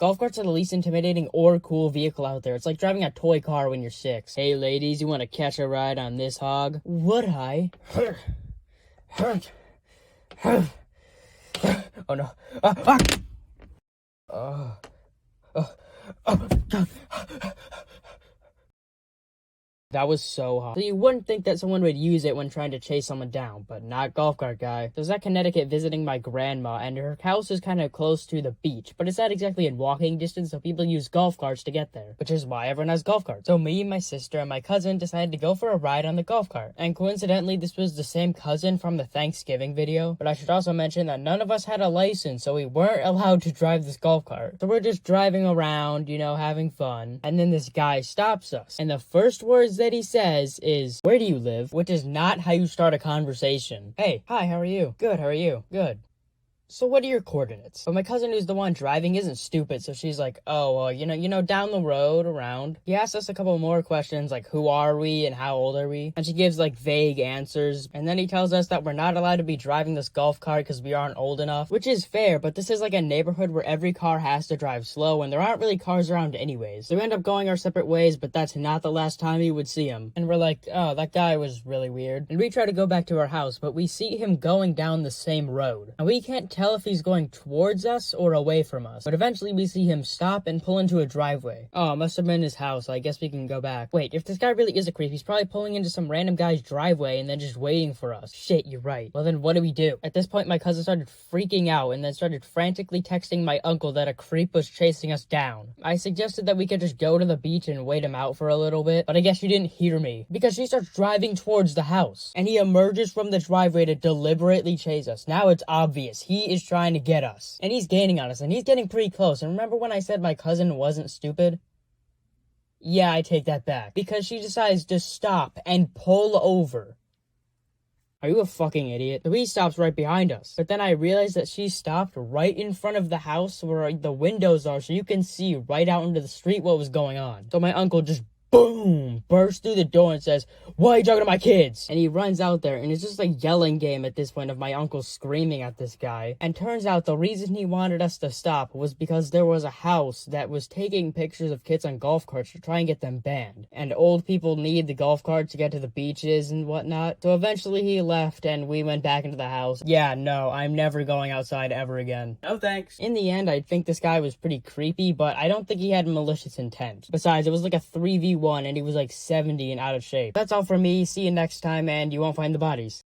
Golf carts are the least intimidating or cool vehicle out there. It's like driving a toy car when you're 6. Hey ladies, you want to catch a ride on this hog? Would I? Oh no. God. That was so hot. So you wouldn't think that someone would use it when trying to chase someone down, but not golf cart guy. So I was at Connecticut visiting my grandma, and her house is kind of close to the beach, but it's not exactly in walking distance, so people use golf carts to get there, which is why everyone has golf carts. So me, my sister, and my cousin decided to go for a ride on the golf cart, and coincidentally, this was the same cousin from the Thanksgiving video, but I should also mention that none of us had a license, so we weren't allowed to drive this golf cart. So we're just driving around, you know, having fun, and then this guy stops us, and the first words that he says is, "Where do you live?" Which is not how you start a conversation. Hey, hi, how are you? Good, how are you? Good. So what are your coordinates? But my cousin, who's the one driving, isn't stupid, so she's like, oh, well, you know, down the road, around. He asks us a couple more questions, like, who are we and how old are we? And she gives, like, vague answers. And then he tells us that we're not allowed to be driving this golf cart because we aren't old enough, which is fair, but this is like a neighborhood where every car has to drive slow, and there aren't really cars around anyways. So we end up going our separate ways, but that's not the last time we would see him. And we're like, oh, that guy was really weird. And we try to go back to our house, but we see him going down the same road. And we can't tell if he's going towards us or away from us, but eventually we see him stop and pull into a driveway. Oh, it must have been his house, so I guess we can go back. Wait, if this guy really is a creep, he's probably pulling into some random guy's driveway and then just waiting for us. Shit, you're right. Well then what do we do? At this point my cousin started freaking out and then started frantically texting my uncle that a creep was chasing us down. I suggested that we could just go to the beach and wait him out for a little bit, but I guess she didn't hear me, because she starts driving towards the house, and he emerges from the driveway to deliberately chase us. Now it's obvious. He is trying to get us, and he's gaining on us, and he's getting pretty close. And remember when I said my cousin wasn't stupid? Yeah, I take that back, because she decides to stop and pull over. Are you a fucking idiot? So he stops right behind us, but then I realized that she stopped right in front of the house where the windows are, so you can see right out into the street what was going on. So my uncle just boom, bursts through the door and says, "Why are you talking to my kids?" And he runs out there, and it's just a yelling game at this point of my uncle screaming at this guy. And turns out the reason he wanted us to stop was because there was a house that was taking pictures of kids on golf carts to try and get them banned. And old people need the golf carts to get to the beaches and whatnot. So eventually he left, and we went back into the house. Yeah, no, I'm never going outside ever again. No thanks. In the end, I think this guy was pretty creepy, but I don't think he had malicious intent. Besides, it was like a 3v1, and he was like 70 and out of shape. That's all from me. See you next time, and you won't find the bodies.